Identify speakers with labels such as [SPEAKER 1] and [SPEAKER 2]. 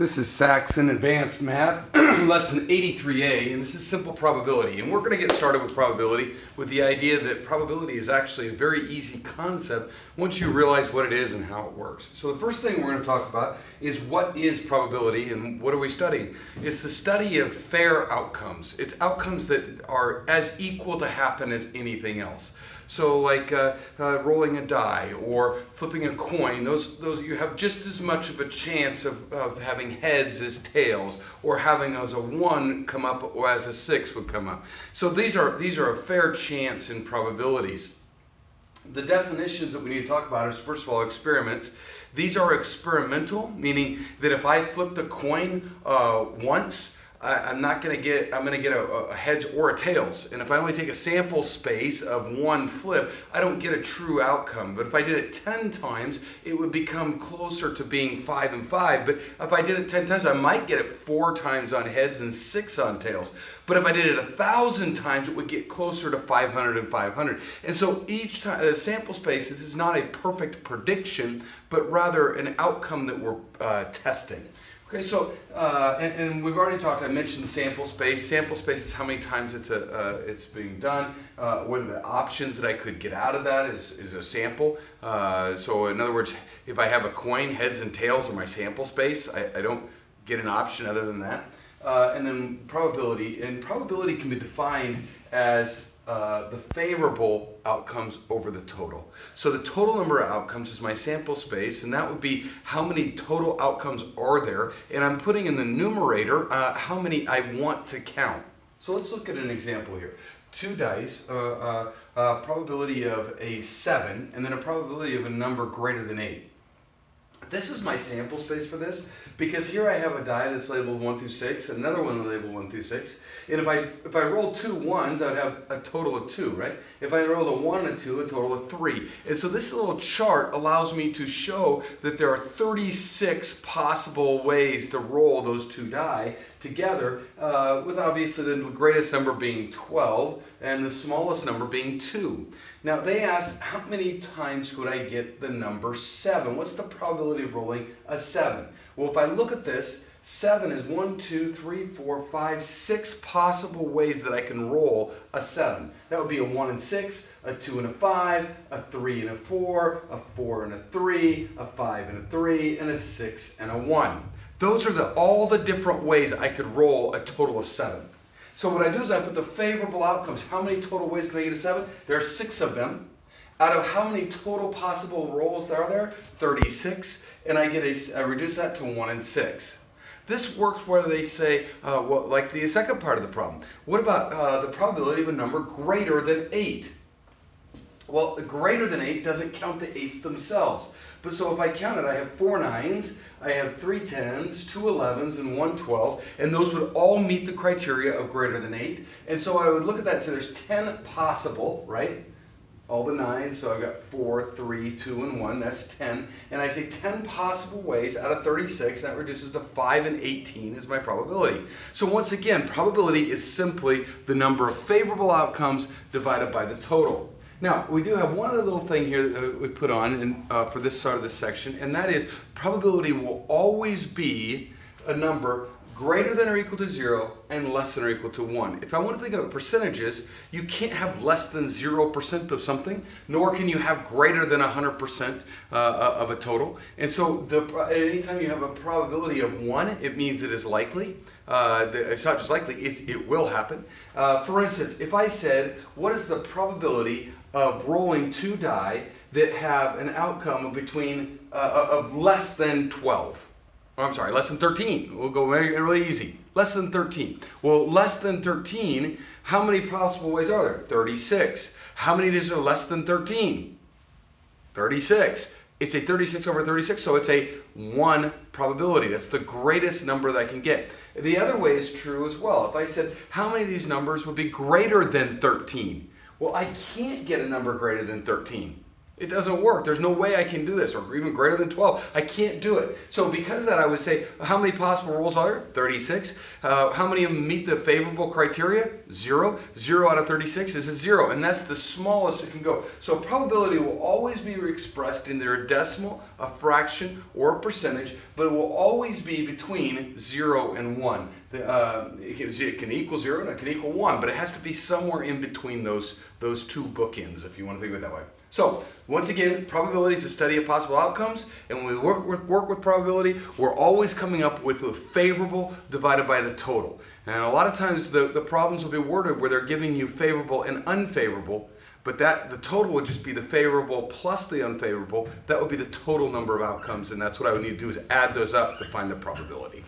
[SPEAKER 1] This is Saxon Advanced Math, lesson 83A, and this is simple probability. And we're going to get started with probability with the idea that probability is actually a very easy concept once you realize what it is and how it works. So the first thing we're going to talk about is what is probability and what are we studying? It's the study of fair outcomes. It's outcomes that are as equal to happen as anything else. So like rolling a die or flipping a coin, those you have just as much of a chance of having heads as tails, or having as a 1 come up or as a 6 would come up. So these are a fair chance in probabilities. The definitions that we need to talk about is, first of all, experiments. These are experimental, meaning that if I flip the coin once, I'm going to get a heads or a tails. And if I only take a sample space of one flip, I don't get a true outcome. But if I did it 10 times, it would become closer to being 5 and 5. But if I did it 10 times, I might get it 4 times on heads and 6 on tails. But if I did it 1,000 times, it would get closer to 500 and 500. And so each time, the sample space, this is not a perfect prediction, but rather an outcome that we're testing. Okay, so, and we've already talked, I mentioned sample space. Sample space is how many times it's being done. What are the options that I could get out of that is a sample. So in other words, if I have a coin, heads and tails are my sample space. I don't get an option other than that. And then probability. And probability can be defined as the favorable outcomes over the total. So the total number of outcomes is my sample space, and that would be how many total outcomes are there, and I'm putting in the numerator how many I want to count. So let's look at an example here. 2 dice, probability of a 7, and then a probability of a number greater than 8. This is my sample space for this, because here I have a die that's labeled 1 through 6, and another one labeled 1 through 6. And if I roll 2 ones, I would have a total of 2, right? If I roll a 1 and a 2, a total of 3. And so this little chart allows me to show that there are 36 possible ways to roll those 2 die together, with obviously the greatest number being 12 and the smallest number being 2. Now they asked, how many times could I get the number 7? What's the probability of rolling a 7? Well, if I look at this, 7 is 1, 2, 3, 4, 5, 6 possible ways that I can roll a 7. That would be a 1 and 6, a 2 and a 5, a 3 and a 4, a 4 and a 3, a 5 and a 3, and a 6 and a 1. Those are all the different ways I could roll a total of 7. So what I do is I put the favorable outcomes. How many total ways can I get a 7? There are 6 of them. Out of how many total possible rolls are there? 36. And I reduce that to 1 and 6. This works where they say, well, like the second part of the problem. What about the probability of a number greater than 8? Well, greater than 8 doesn't count the 8s themselves. But so if I count it, I have 4 9s, I have 3 10s, 2 11s, and 1 12, and those would all meet the criteria of greater than 8. And so I would look at that and say there's 10 possible, right? All the 9s, so I've got 4, 3, 2, and 1, that's 10. And I say 10 possible ways out of 36, that reduces to 5 and 18 is my probability. So once again, probability is simply the number of favorable outcomes divided by the total. Now, we do have one other little thing here that we put on for this side of this section, and that is probability will always be a number greater than or equal to 0 and less than or equal to 1. If I want to think of percentages, you can't have less than 0% of something, nor can you have greater than 100% of a total. And so anytime you have a probability of 1, it means it is likely. It's not just likely, it will happen. For instance, if I said, what is the probability of rolling 2 die that have an outcome of less than 12? I'm sorry, less than 13. We'll go really easy. Less than 13. Well, less than 13, how many possible ways are there? 36. How many of these are less than 13? 36. It's a 36 over 36, so it's a 1 probability. That's the greatest number that I can get. The other way is true as well. If I said, how many of these numbers would be greater than 13? Well, I can't get a number greater than 13. It doesn't work. There's no way I can do this, or even greater than 12. I can't do it. So because of that, I would say, how many possible rolls are there? 36. How many of them meet the favorable criteria? 0. 0 out of 36 is a 0, and that's the smallest it can go. So probability will always be expressed in their decimal a fraction or a percentage, but it will always be between 0 and 1. It can equal 0 and it can equal 1, but it has to be somewhere in between those two bookends, if you want to think of it that way. So, once again, probability is the study of possible outcomes, and when we work with probability, we're always coming up with the favorable divided by the total. And a lot of times the problems will be worded where they're giving you favorable and unfavorable, but the total would just be the favorable plus the unfavorable. That would be the total number of outcomes, and that's what I would need to do is add those up to find the probability.